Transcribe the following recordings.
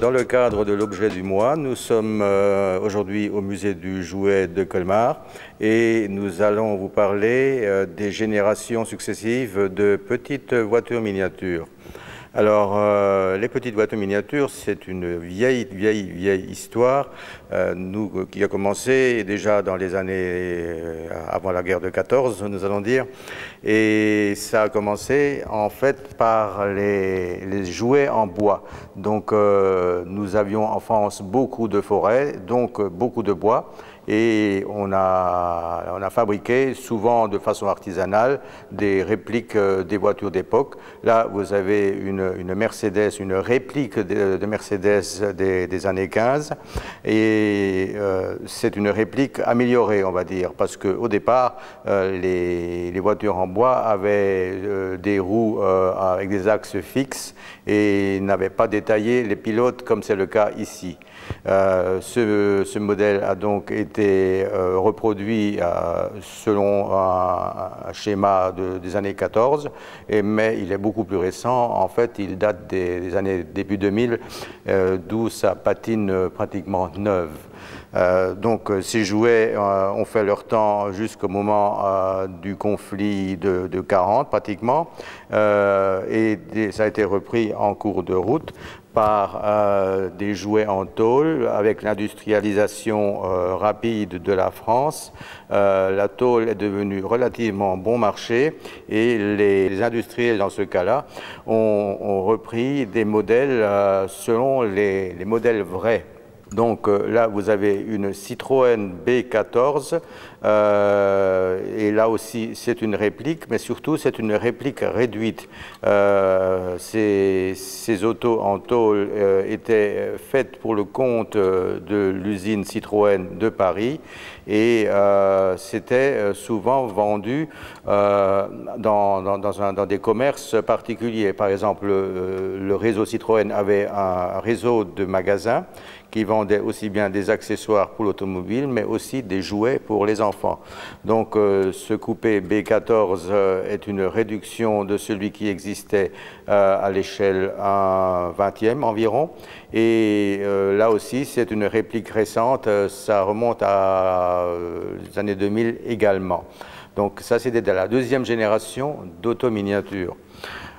Dans le cadre de l'objet du mois, nous sommes aujourd'hui au musée du jouet de Colmar et nous allons vous parler des générations successives de petites voitures miniatures. Alors, les petites voitures miniatures, c'est une vieille histoire qui a commencé déjà dans les années avant la guerre de 14, nous allons dire. Et ça a commencé en fait par les jouets en bois. Donc, nous avions en France beaucoup de forêts, donc beaucoup de bois. Et on a fabriqué, souvent de façon artisanale, des répliques des voitures d'époque. Là, vous avez une Mercedes, une réplique de Mercedes des années 15. Et c'est une réplique améliorée, on va dire, parce qu'au départ, les voitures en bois avaient des roues avec des axes fixes et n'avaient pas détaillé les pilotes comme c'est le cas ici. Ce modèle a donc été reproduit selon un schéma des années 14, mais il est beaucoup plus récent. En fait, il date des années début 2000, d'où sa patine pratiquement neuve. Donc ces jouets ont fait leur temps jusqu'au moment du conflit de 40 pratiquement, et ça a été repris en cours de route par des jouets en tôle. Avec l'industrialisation rapide de la France, la tôle est devenue relativement bon marché et les industriels dans ce cas-là ont repris des modèles selon les modèles vrais. Donc là, vous avez une Citroën B14, et là aussi, c'est une réplique, mais surtout, c'est une réplique réduite. Ces autos en tôle étaient faites pour le compte de l'usine Citroën de Paris et c'était souvent vendu dans des commerces particuliers. Par exemple, le réseau Citroën avait un réseau de magasins qui vendait aussi bien des accessoires pour l'automobile, mais aussi des jouets pour les enfants. Donc ce coupé B14 est une réduction de celui qui existait à l'échelle 1/20e environ. Et là aussi, c'est une réplique récente, ça remonte à les années 2000 également. Donc ça, c'était de la deuxième génération d'auto-miniatures.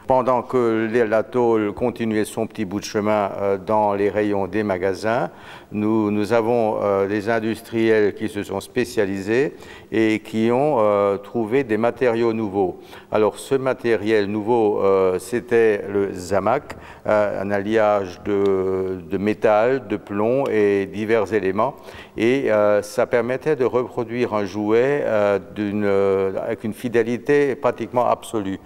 Pendant que la tôle continuait son petit bout de chemin dans les rayons des magasins, nous avons des industriels qui se sont spécialisés et qui ont trouvé des matériaux nouveaux. Alors ce matériel nouveau, c'était le Zamac, un alliage de métal, de plomb et divers éléments. Et ça permettait de reproduire un jouet avec une fidélité pratiquement absolue.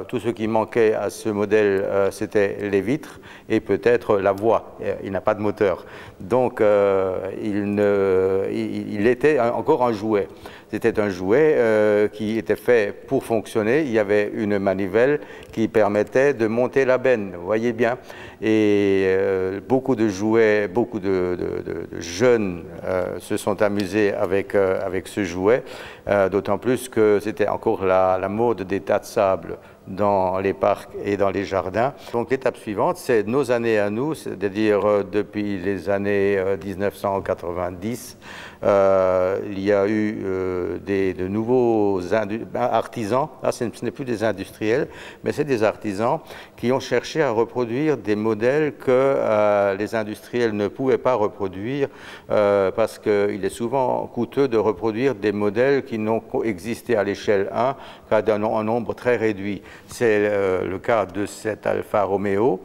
Tout ce qui manquait à ce modèle, c'était les vitres et peut-être la voie. Il n'a pas de moteur. Donc, il était encore un jouet. C'était un jouet qui était fait pour fonctionner. Il y avait une manivelle qui permettait de monter la benne, vous voyez bien. Et beaucoup de jouets, beaucoup de jeunes se sont amusés avec ce jouet, d'autant plus que c'était encore la mode des tas de sable dans les parcs et dans les jardins. Donc l'étape suivante, c'est nos années à nous, c'est-à-dire depuis les années 1990, il y a eu de nouveaux artisans. Là, ce n'est plus des industriels, mais c'est des artisans qui ont cherché à reproduire des modèles que les industriels ne pouvaient pas reproduire parce qu'il est souvent coûteux de reproduire des modèles qui n'ont existé à l'échelle 1 qu'à un nombre très réduit. C'est le cas de cet Alfa Romeo,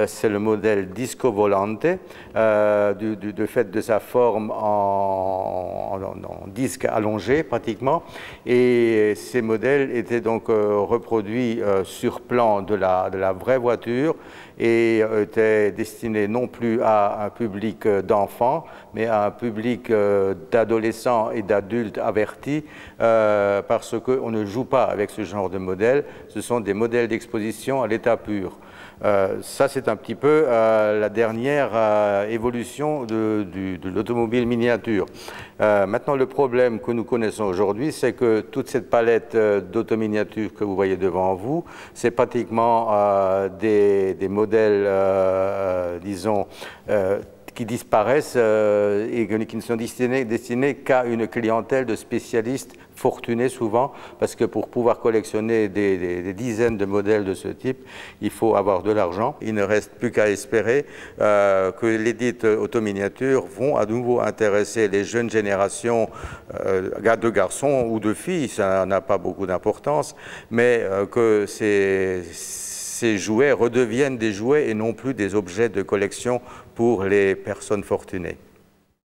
c'est le modèle Disco Volante, du fait de sa forme en disque allongé pratiquement, et ces modèles étaient donc reproduits sur plan de la vraie voiture et étaient destinés non plus à un public d'enfants, mais à un public d'adolescents et d'adultes avertis, parce qu'on ne joue pas avec ce genre de modèle. Ce sont des modèles d'exposition à l'état pur. Ça, c'est un petit peu la dernière évolution de l'automobile miniature. Maintenant, le problème que nous connaissons aujourd'hui, c'est que toute cette palette d'autominiatures que vous voyez devant vous, c'est pratiquement des modèles, disons, qui disparaissent et qui ne sont destinés qu'à une clientèle de spécialistes fortunés souvent, parce que pour pouvoir collectionner des dizaines de modèles de ce type, il faut avoir de l'argent. Il ne reste plus qu'à espérer que les dites autominiatures vont à nouveau intéresser les jeunes générations de garçons ou de filles, ça n'a pas beaucoup d'importance, mais que ces jouets redeviennent des jouets et non plus des objets de collection pour les personnes fortunées.